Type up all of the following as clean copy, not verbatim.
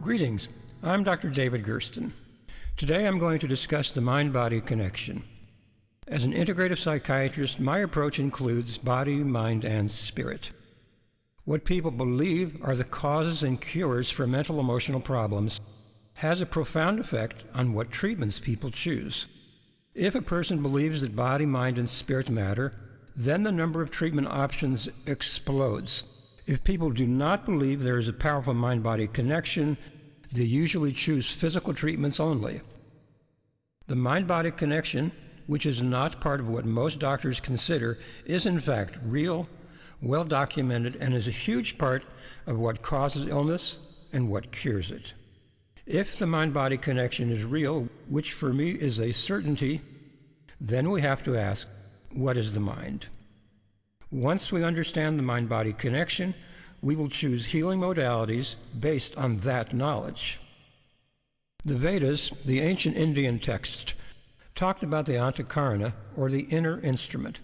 Greetings, I'm Dr. David Gersten. Today I'm going to discuss the mind-body connection. As an integrative psychiatrist, my approach includes body, mind, and spirit. What people believe are the causes and cures for mental emotional problems has a profound effect on what treatments people choose. If a person believes that body, mind, and spirit matter, then the number of treatment options explodes. If people do not believe there is a powerful mind-body connection, they usually choose physical treatments only. The mind-body connection, which is not part of what most doctors consider, is in fact real, well documented, and is a huge part of what causes illness and what cures it. If the mind-body connection is real, which for me is a certainty, then we have to ask, what is the mind? Once we understand the mind-body connection, we will choose healing modalities based on that knowledge. The Vedas, the ancient Indian text, talked about the antakarana, or the inner instrument.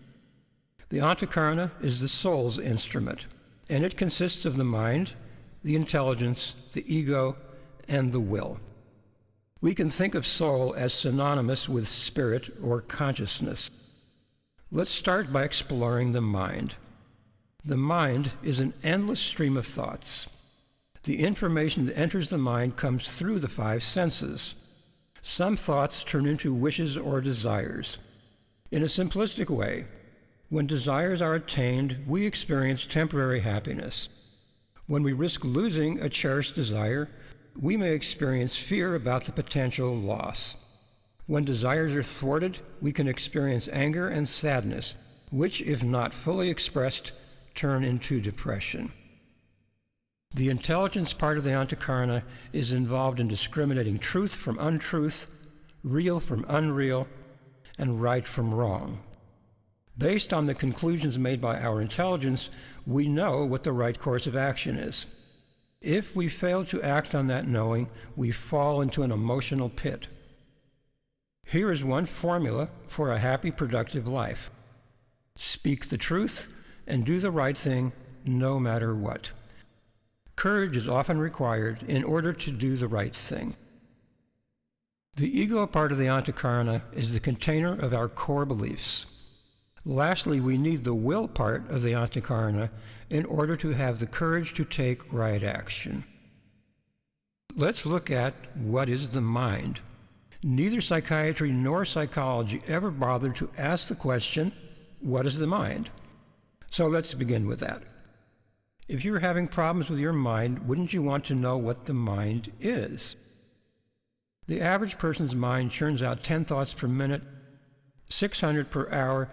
The antakarana is the soul's instrument, and it consists of the mind, the intelligence, the ego, and the will. We can think of soul as synonymous with spirit or consciousness. Let's start by exploring the mind. The mind is an endless stream of thoughts. The information that enters the mind comes through the five senses. Some thoughts turn into wishes or desires. In a simplistic way, when desires are attained, we experience temporary happiness. When we risk losing a cherished desire, we may experience fear about the potential loss. When desires are thwarted, we can experience anger and sadness, which, if not fully expressed, turn into depression. The intelligence part of the antakarana is involved in discriminating truth from untruth, real from unreal, and right from wrong. Based on the conclusions made by our intelligence, we know what the right course of action is. If we fail to act on that knowing, we fall into an emotional pit. Here is one formula for a happy, productive life. Speak the truth and do the right thing no matter what. Courage is often required in order to do the right thing. The ego part of the antakarana is the container of our core beliefs. Lastly, we need the will part of the antakarana in order to have the courage to take right action. Let's look at what is the mind. Neither psychiatry nor psychology ever bothered to ask the question, what is the mind? So let's begin with that. If you're having problems with your mind, wouldn't you want to know what the mind is? The average person's mind churns out 10 thoughts per minute, 600 per hour,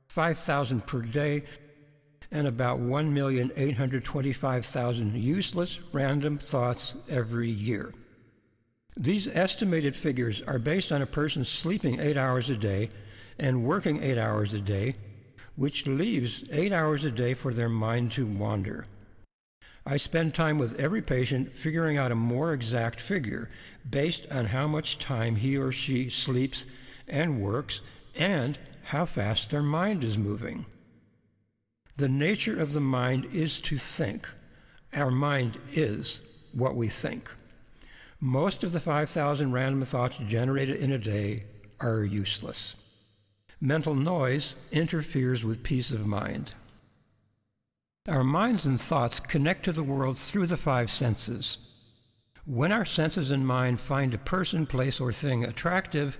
5,000 per day, and about 1,825,000 useless, random thoughts every year. These estimated figures are based on a person sleeping 8 hours a day and working 8 hours a day, which leaves 8 hours a day for their mind to wander. I spend time with every patient figuring out a more exact figure based on how much time he or she sleeps and works and how fast their mind is moving. The nature of the mind is to think. Our mind is what we think. Most of the 5,000 random thoughts generated in a day are useless. Mental noise interferes with peace of mind. Our minds and thoughts connect to the world through the five senses. When our senses and mind find a person, place, or thing attractive,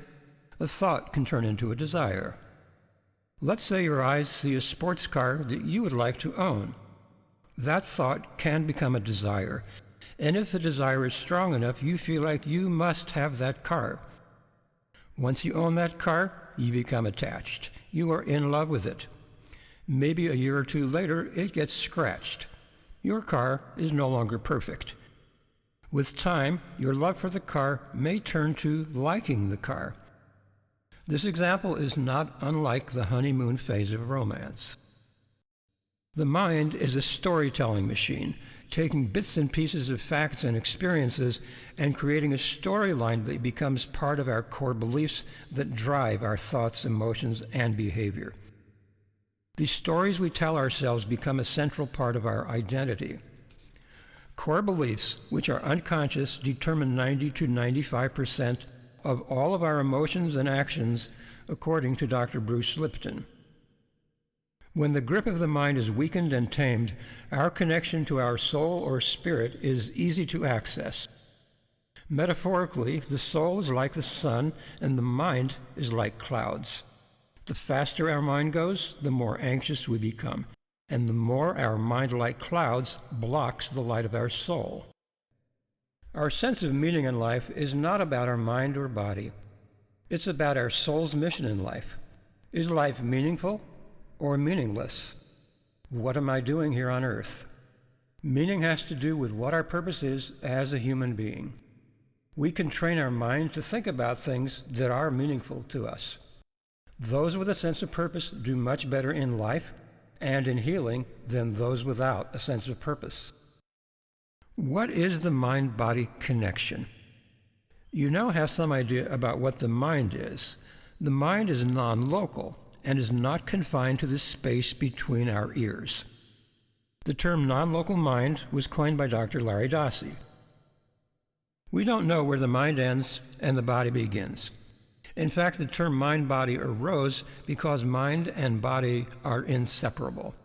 a thought can turn into a desire. Let's say your eyes see a sports car that you would like to own. That thought can become a desire. And if the desire is strong enough, you feel like you must have that car. Once you own that car, you become attached. You are in love with it. Maybe a year or two later, it gets scratched. Your car is no longer perfect. With time, your love for the car may turn to liking the car. This example is not unlike the honeymoon phase of romance. The mind is a storytelling machine, taking bits and pieces of facts and experiences and creating a storyline that becomes part of our core beliefs that drive our thoughts, emotions, and behavior. The stories we tell ourselves become a central part of our identity. Core beliefs, which are unconscious, determine 90 to 95% of all of our emotions and actions, according to Dr. Bruce Lipton. When the grip of the mind is weakened and tamed, our connection to our soul or spirit is easy to access. Metaphorically, the soul is like the sun and the mind is like clouds. The faster our mind goes, the more anxious we become, and the more our mind, like clouds, blocks the light of our soul. Our sense of meaning in life is not about our mind or body. It's about our soul's mission in life. Is life meaningful or meaningless? What am I doing here on earth? Meaning has to do with what our purpose is as a human being. We can train our mind to think about things that are meaningful to us. Those with a sense of purpose do much better in life and in healing than those without a sense of purpose. What is the mind-body connection? You now have some idea about what the mind is. The mind is non-local and is not confined to the space between our ears. The term non-local mind was coined by Dr. Larry Dossey. We don't know where the mind ends and the body begins. In fact, the term mind-body arose because mind and body are inseparable.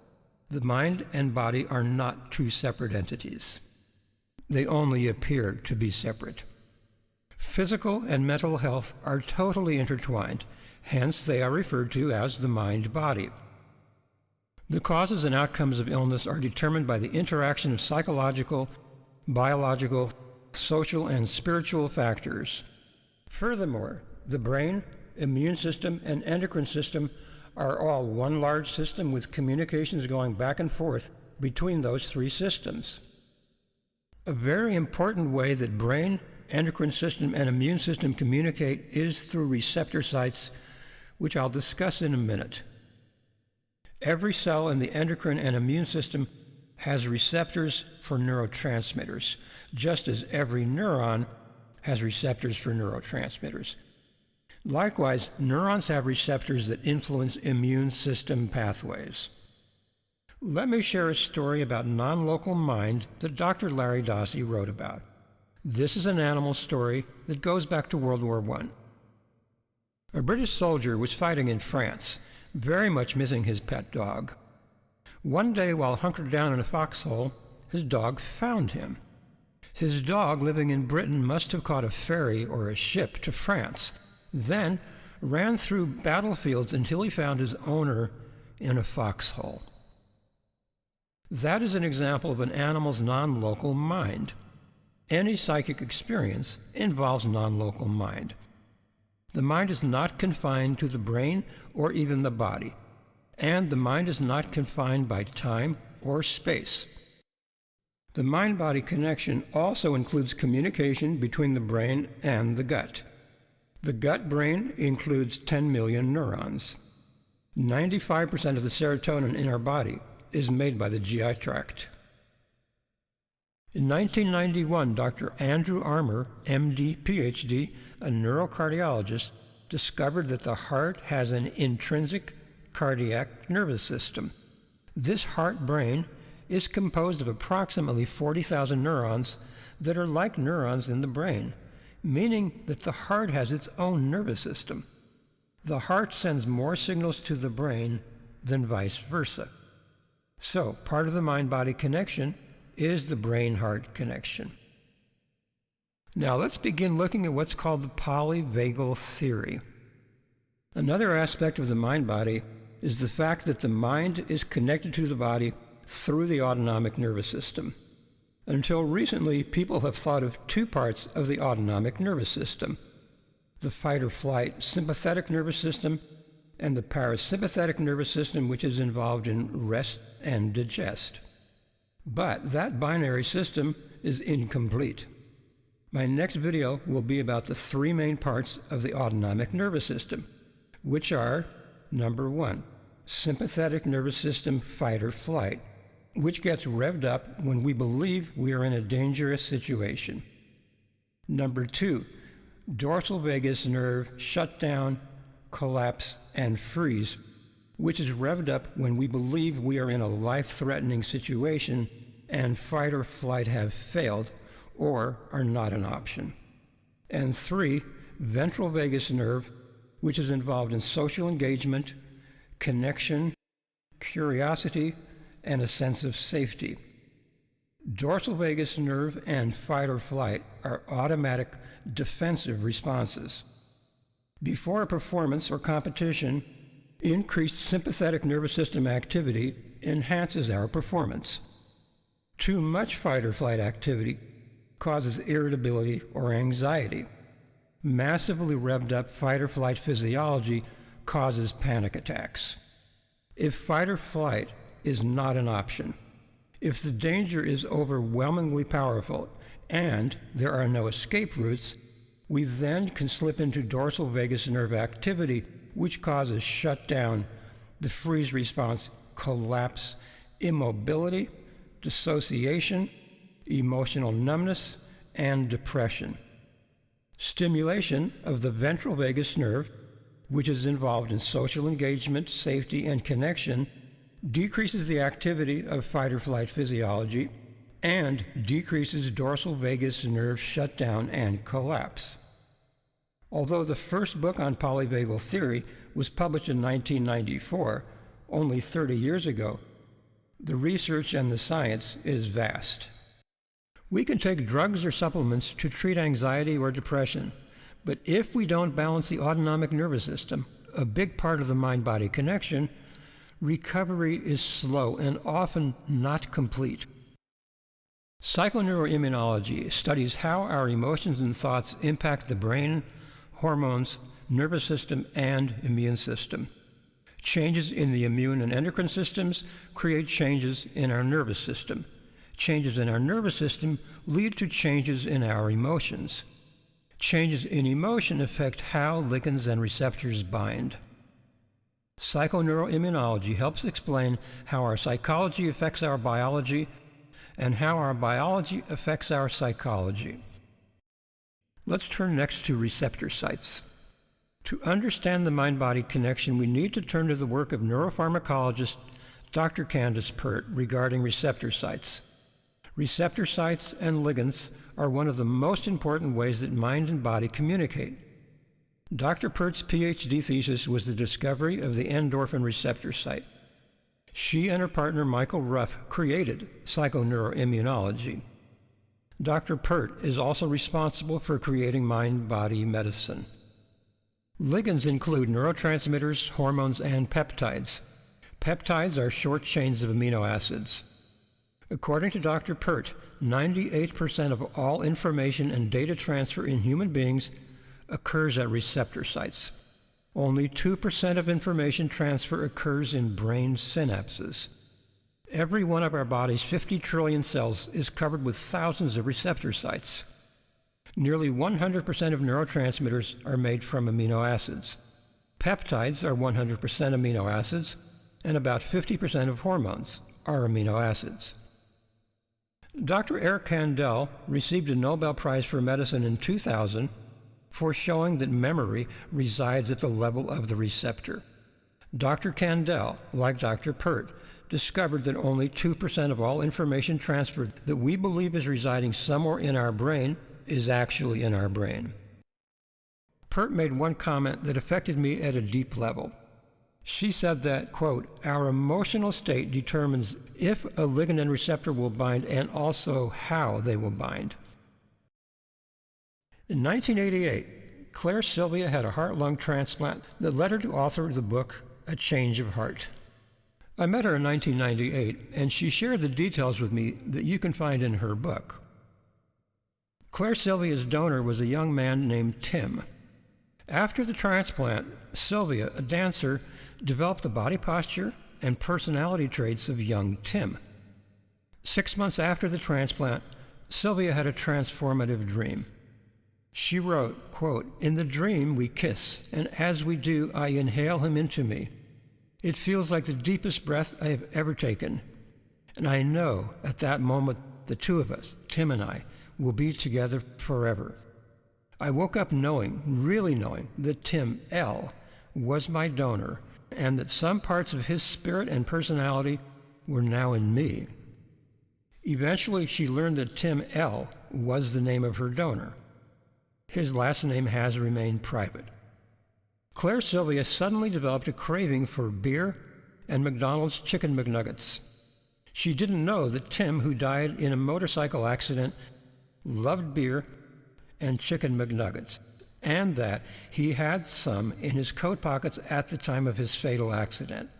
The mind and body are not two separate entities. They only appear to be separate. Physical and mental health are totally intertwined, hence they are referred to as the mind-body. The causes and outcomes of illness are determined by the interaction of psychological, biological, social, and spiritual factors. Furthermore, the brain, immune system, and endocrine system are all one large system with communications going back and forth between those three systems. A very important way that brain, endocrine system, and immune system communicate is through receptor sites, which I'll discuss in a minute. Every cell in the endocrine and immune system has receptors for neurotransmitters, just as every neuron has receptors for neurotransmitters. Likewise, neurons have receptors that influence immune system pathways. Let me share a story about non-local mind that Dr. Larry Dossey wrote about. This is an animal story that goes back to World War I. A British soldier was fighting in France, very much missing his pet dog. One day, while hunkered down in a foxhole, his dog found him. His dog, living in Britain, must have caught a ferry or a ship to France, then ran through battlefields until he found his owner in a foxhole. That is an example of an animal's non-local mind. Any psychic experience involves non-local mind. The mind is not confined to the brain or even the body, and the mind is not confined by time or space. The mind-body connection also includes communication between the brain and the gut. The gut-brain includes 10 million neurons. 95% of the serotonin in our body is made by the GI tract. In 1991, Dr. Andrew Armour, MD, PhD, a neurocardiologist, discovered that the heart has an intrinsic cardiac nervous system. This heart-brain is composed of approximately 40,000 neurons that are like neurons in the brain, meaning that the heart has its own nervous system. The heart sends more signals to the brain than vice versa. So, part of the mind-body connection is the brain-heart connection. Now let's begin looking at what's called the Polyvagal Theory. Another aspect of the mind-body is the fact that the mind is connected to the body through the autonomic nervous system. Until recently, people have thought of two parts of the autonomic nervous system: the fight-or-flight sympathetic nervous system and the parasympathetic nervous system, which is involved in rest and digest. But that binary system is incomplete. My next video will be about the three main parts of the autonomic nervous system, which are, number one, sympathetic nervous system fight or flight, which gets revved up when we believe we are in a dangerous situation. Number two, dorsal vagus nerve shutdown, collapse, and freeze, which is revved up when we believe we are in a life-threatening situation and fight or flight have failed or are not an option. And 3, ventral vagus nerve, which is involved in social engagement, connection, curiosity, and a sense of safety. Dorsal vagus nerve and fight or flight are automatic defensive responses. Before a performance or competition, increased sympathetic nervous system activity enhances our performance. Too much fight or flight activity causes irritability or anxiety. Massively revved up fight or flight physiology causes panic attacks. If fight or flight is not an option, if the danger is overwhelmingly powerful and there are no escape routes, we then can slip into dorsal vagus nerve activity, which causes shutdown, the freeze response, collapse, immobility, dissociation, emotional numbness, and depression. Stimulation of the ventral vagus nerve, which is involved in social engagement, safety, and connection, decreases the activity of fight or flight physiology and decreases dorsal vagus nerve shutdown and collapse. Although the first book on polyvagal theory was published in 1994, only 30 years ago, the research and the science is vast. We can take drugs or supplements to treat anxiety or depression, but if we don't balance the autonomic nervous system, a big part of the mind-body connection, recovery is slow and often not complete. Psychoneuroimmunology studies how our emotions and thoughts impact the brain, hormones, nervous system, and immune system. Changes in the immune and endocrine systems create changes in our nervous system. Changes in our nervous system lead to changes in our emotions. Changes in emotion affect how ligands and receptors bind. Psychoneuroimmunology helps explain how our psychology affects our biology and how our biology affects our psychology. Let's turn next to receptor sites. To understand the mind-body connection, we need to turn to the work of neuropharmacologist Dr. Candace Pert regarding receptor sites. Receptor sites and ligands are one of the most important ways that mind and body communicate. Dr. Pert's PhD thesis was the discovery of the endorphin receptor site. She and her partner Michael Ruff created psychoneuroimmunology. Dr. Pert is also responsible for creating mind-body medicine. Ligands include neurotransmitters, hormones, and peptides. Peptides are short chains of amino acids. According to Dr. Pert, 98% of all information and data transfer in human beings occurs at receptor sites. Only 2% of information transfer occurs in brain synapses. Every one of our body's 50 trillion cells is covered with thousands of receptor sites. Nearly 100% of neurotransmitters are made from amino acids. Peptides are 100% amino acids, and about 50% of hormones are amino acids. Dr. Eric Kandel received a Nobel Prize for Medicine in 2000 for showing that memory resides at the level of the receptor. Dr. Kandel, like Dr. Pert, discovered that only 2% of all information transferred that we believe is residing somewhere in our brain is actually in our brain. Pert made one comment that affected me at a deep level. She said that, quote, "Our emotional state determines if a ligand and receptor will bind and also how they will bind." In 1988, Claire Sylvia had a heart-lung transplant that led her to author the book, A Change of Heart. I met her in 1998, and she shared the details with me that you can find in her book. Claire Sylvia's donor was a young man named Tim. After the transplant, Sylvia, a dancer, developed the body posture and personality traits of young Tim. 6 months after the transplant, Sylvia had a transformative dream. She wrote, quote, "In the dream we kiss, and as we do, I inhale him into me. It feels like the deepest breath I have ever taken. And I know at that moment the two of us, Tim and I, will be together forever. I woke up knowing, really knowing, that Tim L. was my donor and that some parts of his spirit and personality were now in me." Eventually, she learned that Tim L. was the name of her donor. His last name has remained private. Claire Sylvia suddenly developed a craving for beer and McDonald's Chicken McNuggets. She didn't know that Tim, who died in a motorcycle accident, loved beer and Chicken McNuggets, and that he had some in his coat pockets at the time of his fatal accident.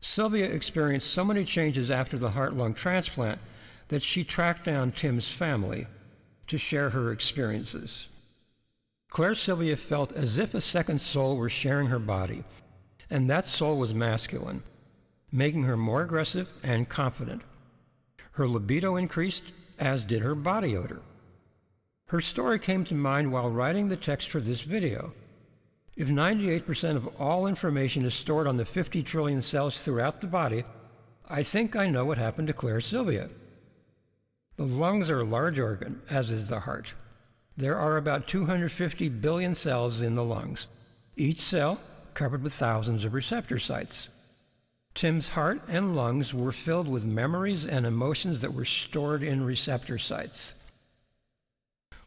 Sylvia experienced so many changes after the heart-lung transplant that she tracked down Tim's family to share her experiences. Claire Sylvia felt as if a second soul were sharing her body, and that soul was masculine, making her more aggressive and confident. Her libido increased, as did her body odor. Her story came to mind while writing the text for this video. If 98% of all information is stored on the 50 trillion cells throughout the body, I think I know what happened to Claire Sylvia. The lungs are a large organ, as is the heart. There are about 250 billion cells in the lungs, each cell covered with thousands of receptor sites. Tim's heart and lungs were filled with memories and emotions that were stored in receptor sites.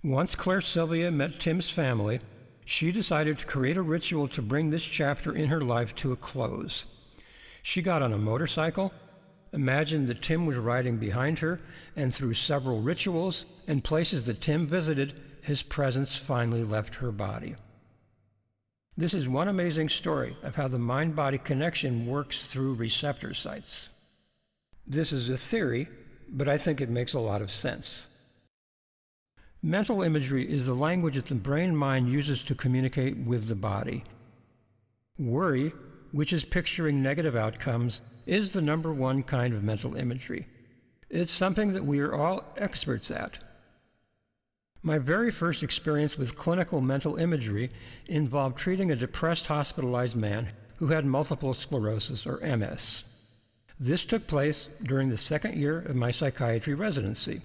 Once Claire Sylvia met Tim's family, she decided to create a ritual to bring this chapter in her life to a close. She got on a motorcycle, imagined that Tim was riding behind her, and through several rituals and places that Tim visited, his presence finally left her body. This is one amazing story of how the mind-body connection works through receptor sites. This is a theory, but I think it makes a lot of sense. Mental imagery is the language that the brain-mind uses to communicate with the body. Worry, which is picturing negative outcomes, is the number one kind of mental imagery. It's something that we are all experts at. My very first experience with clinical mental imagery involved treating a depressed hospitalized man who had multiple sclerosis, or MS. This took place during the second year of my psychiatry residency.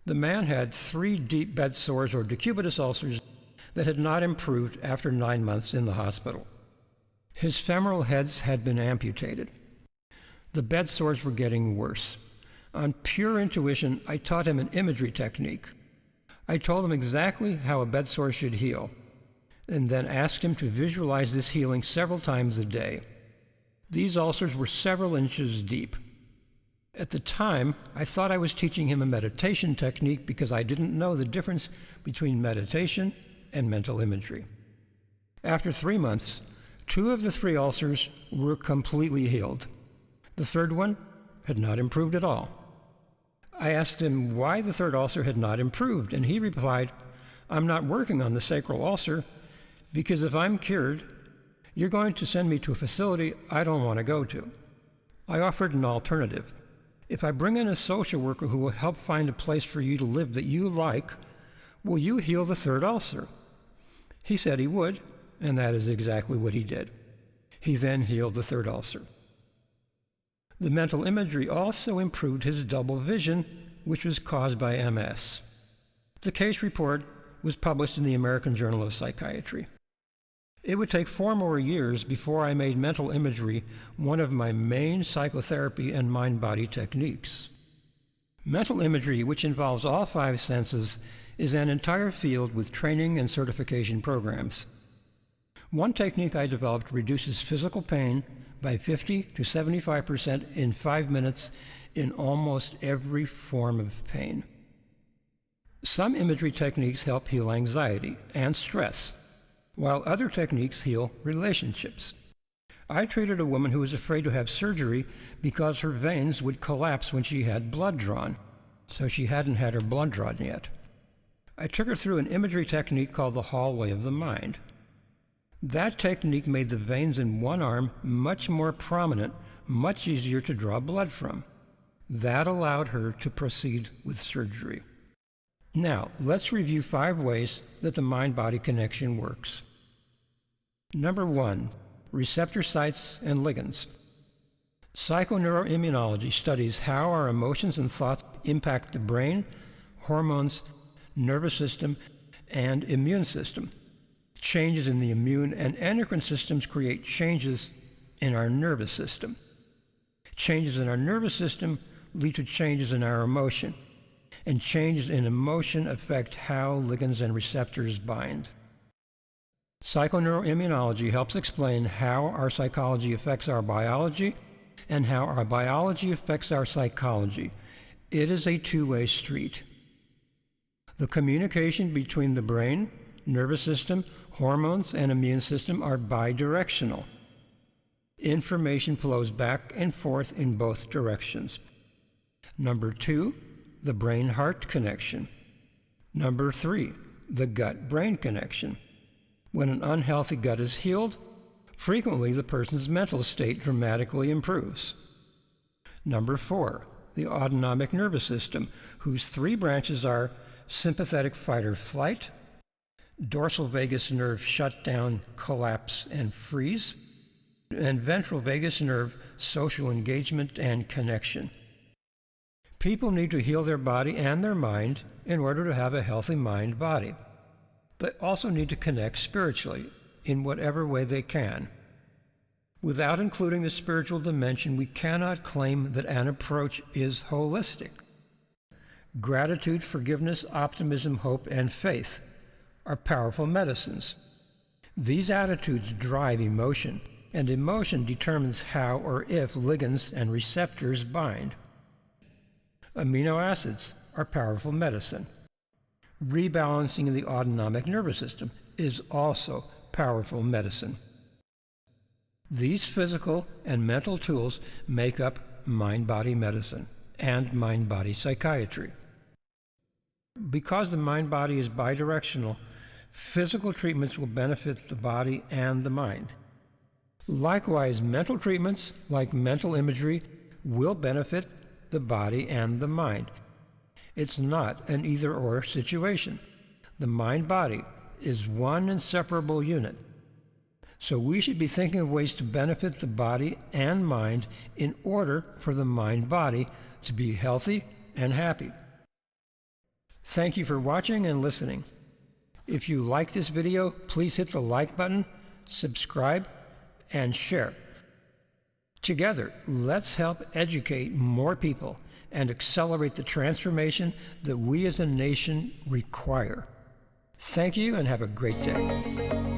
The man had 3 deep bed sores or decubitus ulcers that had not improved after 9 months in the hospital. His femoral heads had been amputated. The bed sores were getting worse. On pure intuition, I taught him an imagery technique. I told him exactly how a bed sore should heal, and then asked him to visualize this healing several times a day. These ulcers were several inches deep. At the time, I thought I was teaching him a meditation technique because I didn't know the difference between meditation and mental imagery. After 3 months, 2 of the 3 ulcers were completely healed. The third one had not improved at all. I asked him why the 3rd ulcer had not improved, and he replied, "I'm not working on the sacral ulcer because if I'm cured, you're going to send me to a facility I don't want to go to." I offered an alternative. If I bring in a social worker who will help find a place for you to live that you like, will you heal the 3rd ulcer? He said he would, and that is exactly what he did. He then healed the 3rd ulcer. The mental imagery also improved his double vision, which was caused by MS. The case report was published in the American Journal of Psychiatry. It would take 4 more years before I made mental imagery one of my main psychotherapy and mind-body techniques. Mental imagery, which involves all 5 senses, is an entire field with training and certification programs. One technique I developed reduces physical pain by 50 to 75% in 5 minutes in almost every form of pain. Some imagery techniques help heal anxiety and stress, while other techniques heal relationships. I treated a woman who was afraid to have surgery because her veins would collapse when she had blood drawn, so she hadn't had her blood drawn yet. I took her through an imagery technique called the hallway of the mind. That technique made the veins in one arm much more prominent, much easier to draw blood from. That allowed her to proceed with surgery. Now, let's review 5 ways that the mind-body connection works. Number 1, receptor sites and ligands. Psychoneuroimmunology studies how our emotions and thoughts impact the brain, hormones, nervous system, and immune system. Changes in the immune and endocrine systems create changes in our nervous system. Changes in our nervous system lead to changes in our emotion, and changes in emotion affect how ligands and receptors bind. Psychoneuroimmunology helps explain how our psychology affects our biology and how our biology affects our psychology. It is a two-way street. The communication between the brain, nervous system, hormones, and immune system are bidirectional. Information flows back and forth in both directions. Number 2, the brain-heart connection. Number 3, the gut-brain connection. When an unhealthy gut is healed, frequently the person's mental state dramatically improves. Number 4, the autonomic nervous system, whose 3 branches are sympathetic fight or flight, dorsal vagus nerve shutdown, collapse, and freeze, and ventral vagus nerve social engagement and connection. People need to heal their body and their mind in order to have a healthy mind-body, but also need to connect spiritually in whatever way they can. Without including the spiritual dimension, we cannot claim that an approach is holistic. Gratitude, forgiveness, optimism, hope, and faith are powerful medicines. These attitudes drive emotion, and emotion determines how or if ligands and receptors bind. Amino acids are powerful medicine. Rebalancing the autonomic nervous system is also powerful medicine. These physical and mental tools make up mind-body medicine and mind-body psychiatry. Because the mind-body is bidirectional, physical treatments will benefit the body and the mind. Likewise, mental treatments, like mental imagery, will benefit the body and the mind. It's not an either-or situation. The mind-body is one inseparable unit. So we should be thinking of ways to benefit the body and mind in order for the mind-body to be healthy and happy. Thank you for watching and listening. If you like this video, please hit the like button, subscribe, and share. Together, let's help educate more people and accelerate the transformation that we as a nation require. Thank you and have a great day.